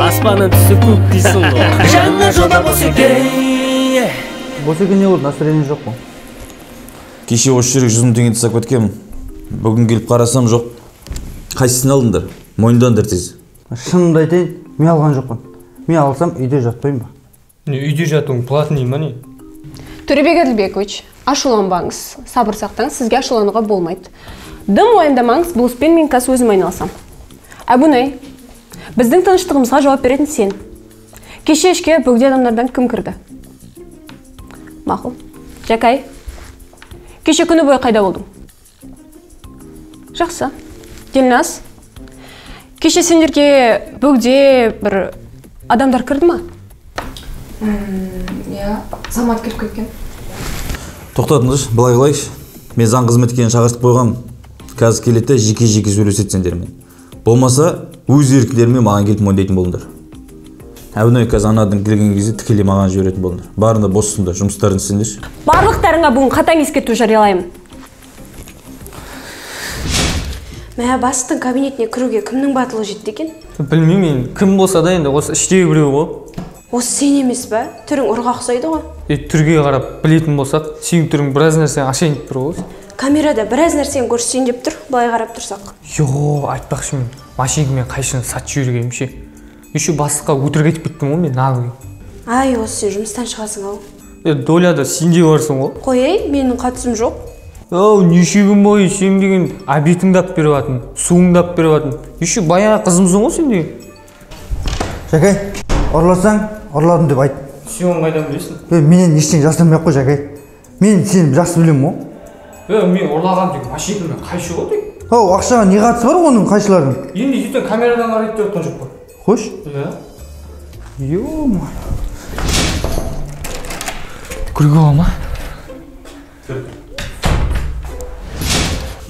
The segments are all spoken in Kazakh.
Аспанның түсі көк дейсің ғой. Жаңа жылда Босеке. Босеке не болды, настроение жоқ қой. Кеше осы жерге 100 мың теңге тастап кеткенмін. Бүгін келіп қарасам жоқ. Қайсысын алдыңдар? Мойындаңдар тез. Шынымды айтайын, мен алған жоқпын. Мен алсам үйде жатпаймын ба? Не, үйде жатуың платный ма не? Төребек Әділбекович, ашуланбаңыз, сабыр сақтаңыз, сізге ашулануға болмайды. Дым уайымдамаңыз, бұл іспен мен қазір өзім айналысам. Әбунай, біздің тыныштығымызға жауап беретін сен. Кеше ішке бөгде адамдардан кім кірді? Мақұл. Жакай, кеше күні бойы қайда болдың? Жақсы. Делнас, кеше сендерге бөгде бір адамдар кірді ма? Иә, Самат кіріп кеткен. Тоқтатыңыз, былай қылайықшы. Мен заң қызметкерін шақыртып қойғам. Қазір келеді жеке-жеке сөйлеседі сендермен. Болмаса, өз еркілерімен маған келіп мойындайтын болыңдар. Әбунай қазір анадың келген кезде тікелей маған жіберетін болыңдар. Барында боссыңдар, жұмыстарын істеңдерші. Барлықтарыңа бүгін қатаң ескерту жариялаймын. Мә бастың кабинетіне кіруге кімнің батылы жетті екен? Білмеймін, кім болса да енді осы іштегі біреу ғой. Осы сен емес ба? Түрің ұрға ұқсайды ғой. Түрге қарап білетін болсақ, сенің түрің біраз нәрсені ашайын деп тұр ғой. Камерада біраз нәрсені көрсетейін деп тұр, былай қарап тұрсақ. Айтпақшы мен машинкамен қайшыны сатып жібергенмін ше. Еще бастыққа өтірік айтып кеттім ғой мен налығы. Ай, осы сен жұмыстан шығасың ау. Доляда сен де барсың ғой. Қойай, менің қатысым жоқ. Неше күн бойы сен деген обедіңді алып беріп атын, суыңды алып беріп атын. Еще баяғы қызымсың ғой сен деген. Жакай, ұрласаң, ұрладым деп айт. Сен қайдан білесің? Менен ештеңе жасырмай ақ қой, Жакай. Мен сені жақсы білемін ғой. Мен ұрлаған деген машинкамен қайшы ғой дейм. Ақшаға не қатысы бар оның қайшылардың? Енді ертең камерадан қарайды деп отқан жоқ па? Қош? Иә. Ё-ма. Күрге ала ма?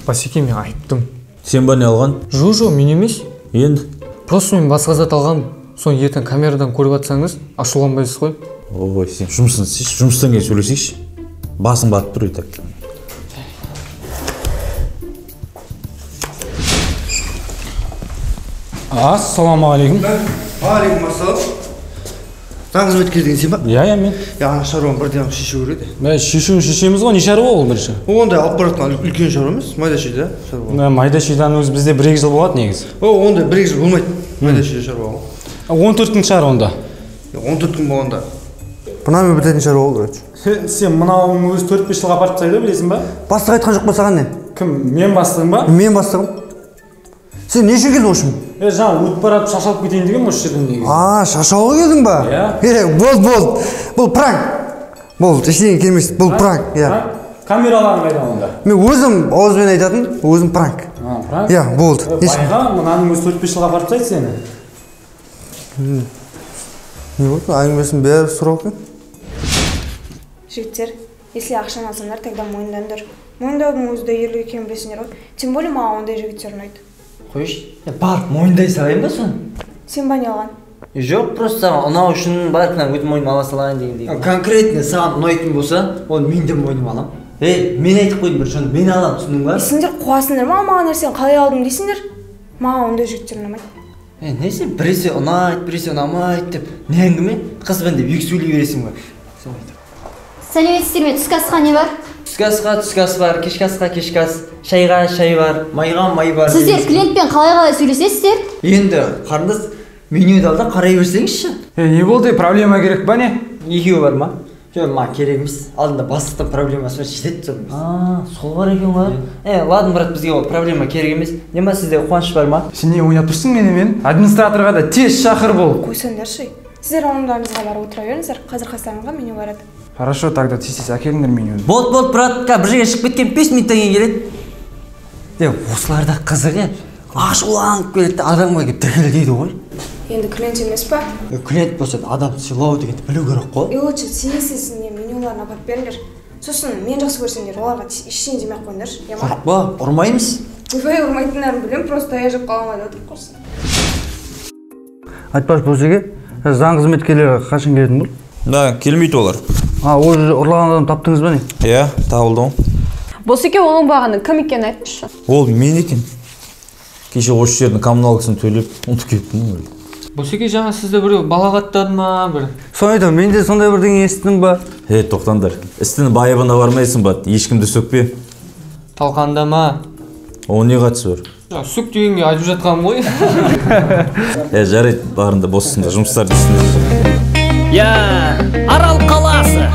Басеке, мен айттым. Сен ба не алған? Жоқ, мен емес. Енді? Просто мен басқа зат алғам. Соны ертең камерадан көріп атсаңыз, ашуланбайсыз ғой. Ой, сен жұмысын істейші, жұмыстан кейін сөйлесейші. Басың батып тұр етіп. Ассаламағалейкум. Алейкум ассалам. Заң қызметкері деген сен ба? Иә, мен. Ана шаруаны бірден шешу керек еді. Шешеміз ғой, не шаруа ол бірінші? Ондай алып баратын үлкен шаруа емес, майда шүйде шаруа. Майда шүйден өзі бізде 1-2 жыл болады негізі. Ондай 1-2 жыл болмайды, майда шүйде шаруа ғой. 14 күн шығар онда. 14 күн болғанда. Мынамен бітетін шаруа ол, короче. Сен мынауың өзі 4-5 жылға апарып тастайды, білесің ба? Бастық айтқан жоқ па саған не? Кім, мен бастығым ба? Мен бастығым. Сен не үшін келдің ошым? Жаңа өтіп барып шашалып кетейін деген осы жерден негізі. Шашауға келдің ба? Иә. Бұл пранк. Бұл ештеңе келмес, бұл пранк. Камераларың қайда онда? Мен өзім ауызбен айтатын, өзім пранк. Пранк? Иә, болды. Байға, мынаның өзі 4-5 жылға апарып тастайды сені. Не болды? Әңгімесін бәрі сұрау екен. Жігіттер, если ақшаны алсаңдар, тогда мойындаңдар. Мойындаудың өзі де ерлік екенін білесіңдер ғой. Тем более маған ондай жігіттер ұнайды. Қойш, бар, мойындай салайын ба соны? Сен ба не алған? Жоқ, просто ұнау үшін барқынан өтім мойным ала салайын дегендей. Конкретно саған ұнайтын болса, оны мен де мойным алам. Мен айтып қойдым бір шоны, мен алам, түсіндің ба? Сендер қуасыңдар ма, маған нәрсені қалай алдым дейсіңдер? Маған ондай жігіттер ұнамайды. Несі, біресе ұнайды, біресе ұнамайды деп, не әңгіме? Қызбен деп екі сөйлей бересің ба? Сәлеметсіздер ме? Түскі асқа не бар? Түскі асқа түскі ас бар, кешкі асқа кешкі ас, шайға шай бар, майға май бар. Сіздер клиентпен қалай сөйлесесіздер? Енді қарындас, менюді алда қарай берсеңізші. Не болды, проблема керек ба не? Екеуі бар ма? Жоқ, ма керек емес. Алдында бастықтың проблемасы бар, жетеді тұрмыз. Сол бар екен ғой. Ладно, брат, бізге ол проблема керек емес. Не ма, сізде қуаныш бар ма? Сен не ойнап тұрсың менімен? Администраторға да тез шақыр бол. Қойсаңдаршы. Сіздер орындарыңызға барып отыра беріңіздер. Қазір қастарыңызға меню барады. Хорошо, тогда тез әкеліңдер менюді. Болды, брат, бір жерге шығып кеткен 5 минуттан кейін келеді. Осыларда қызығы ашуланып келеді, адамға келіп дірілдейді ғой. Енді клиент емес па? Клиент болса адам сыйлау дегенді білу керек қой. Лучше сенесің менюларын апарып беріңдер. Сосын мен жақсы көрсеңдер, оларға ештеңе демей ақ қойыңдаршы. Жоқ па, ұрмаймыз. Ойбай, ұрмайтындарын білем, просто аяжып қалмайды отырып қалсын. Айтпаш Босеке, заң қызметкерлері қашан келетін бұл? Да, келмейді олар. Ол жерде ұрлаған адам таптыңыз ба не? Иә, табылды ғой. Босеке, оның бағаны кім екенін айтыңызшы. Ол мен екен. Кеше осы жердің коммуналкасын төлеп ұмытып кеттім ғой. Босеке жаңа сізді біреу балағаттады ма бір? Соны айтамын, мен де сондай бірдеңе естідім ба? Тоқтаңдар. Істің байыбына бармайсың ба? Ешкімді сөкпе. Талқандама. О, не қатысы бар? Сөк дегенге айтып жатқаным ғой. Жарайды, барында боссыңдар, жұмыстарды істеңдер. Я, Арал қаласы.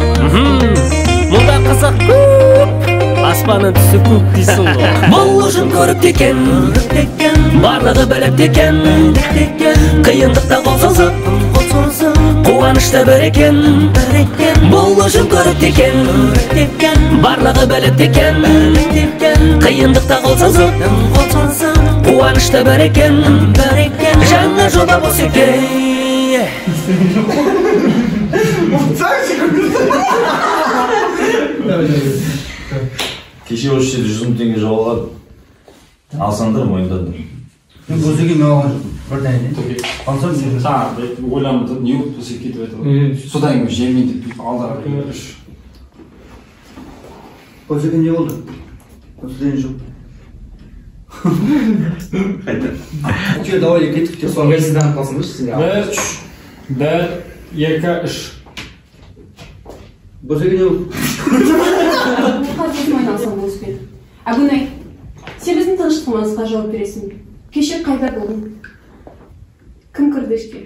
Мұнда қызық көп. Аспанның түсі көк дейсің ғой. Бұл ұжым көрікті екен, барлығы білікті екен. Қиындықта қол созып, қуанышта бір екен. Бұл ұжым көрікті екен, барлығы білікті екен. Қиындықта қол созып, қуанышта бір екен. Жаңа жоба Босеке. Кеше осы жерде 100 мың теңге жауалады. Алсаңдар мойындадым. Босеке мен оған бірдеңе. Алсам сен саған ойланып не болып Босеке кетіп жатыр. Содан кейін жемейін деп алдағы келер. Босеке не болды? Осыдан жоқ. Қайта. Давай кеттік те соңғы естідан қалсын ба сізге? 1, 2, 3. Босеке не болды? Қазір ойналсам Босеке. Әбунай, сен біздің тыныштығымызға жауап бересің. Кеше қайда болдың? Кім кірді ішке?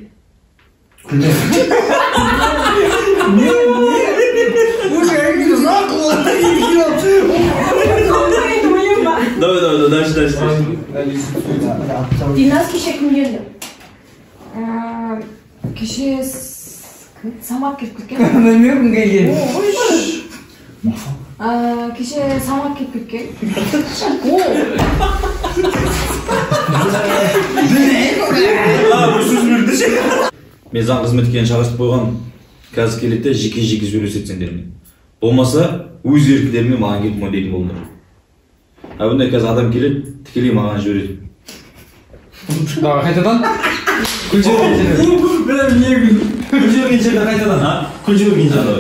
Давай, дальше. Динас кеше кім келді? Кеше Самат кетіп кеткен. Білмеуім келген. Кеше Самат кетіп кеткен. Мен заң қызметкерін шақыртып қойған. Қазір келеді жеке сөйлеседі сендермен. Болмаса, өз еркілерімен маған келіп мойындайтын болыңдар. Әбунай қазір адам келеді, тікелей маған жібереді. Қайтадан? Күлжерген жерде қайтадан. Күлжерген жерде.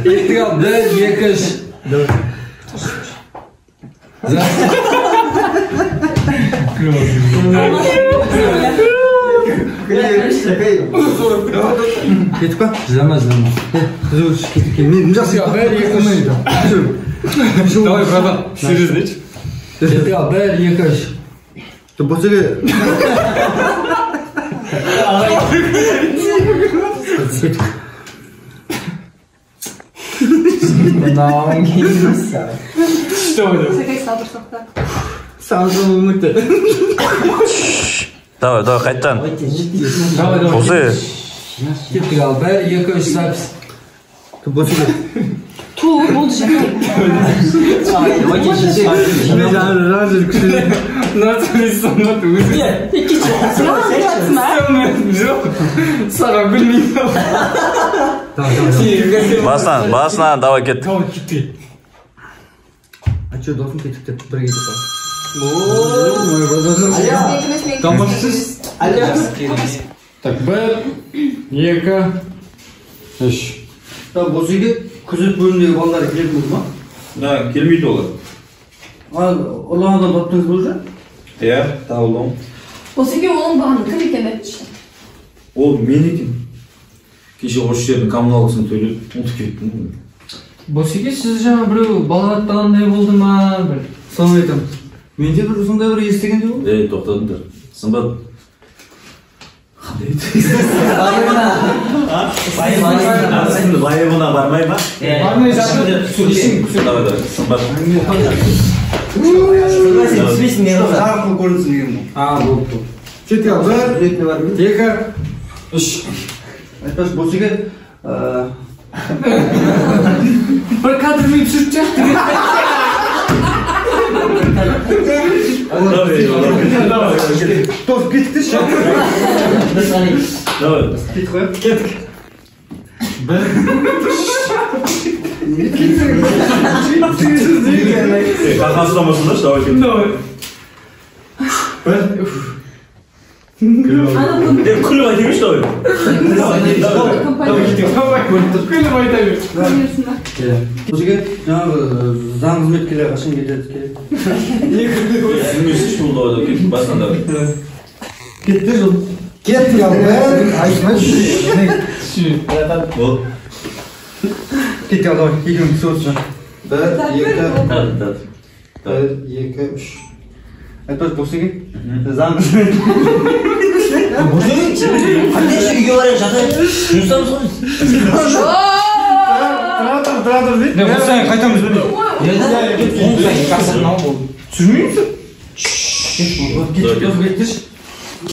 Ертік ал, 1, 2, 3. Кетіп па? Жылама. Кетіп кел. Мен жақсы кетіп. Давай, братан, серьезно айтшы. Ертік ал, 1, 2, 3. Босеке. Мынауың келмес. Что будет? Босеке сабыр сақта. Сағынсам ұмытты. Давай, қайттан. Давай. Осы. Ертік ал, 1, 2, 3 запись. Босеке. Ту, болды жақай. Саған білмейді. Басынан, давай кет. А что, досым кетіп деп бір кетіп па? Так, 1, 2, 3. Босеке күзет бөлімдегі балалар келіп болды ма? Да, келмейді олар. Ұлағадан таптыңыз бұл жа? Иә, табылдым. Босеке олың бағаны кім екен айтшы. Ол мен екен. Кеше осы жердің коммуналкасын төлеп ұмытып кеттім. Босеке сіз жаңа біреу балағаттағандай болды ма? Соны айтамын. Менде бір сондай бір естігенде болды. Тоқтадыңдар. Сымбат. Байыбына бармай ма? Бармай жатыр. Давай, сымбат. Сөйлесің не болса? Арқылы көрінсін деген бұл. Болды. Жетті ал, 1, 2, 3. айтпаш Босеке. Бір кадрмен түсіріп жатыр. Топ кетті ше. Давай. Кетті қояп. Кеттік. Қақасыламасындаршы, давай кеттік. Давай. Күліп айта берші ой. Күліп айта бер. Бұл жерге жаңағы заң қызметкерлері қашан кетеді керек. Түсінбесіз бұл да кетіп басында. Кетті жыл. Кетті ал бәрі айтмайшы. Кетті ал давай екеуің түсіп отырсың. 1, 2, 3. Айтпас босеге. Заң Қандай үйге барайық жатайық. Жұмыстамыз ғой. Тұра тұр дейді. Бұл сайын қайтамыз бе? Түсірмейміз. Кетті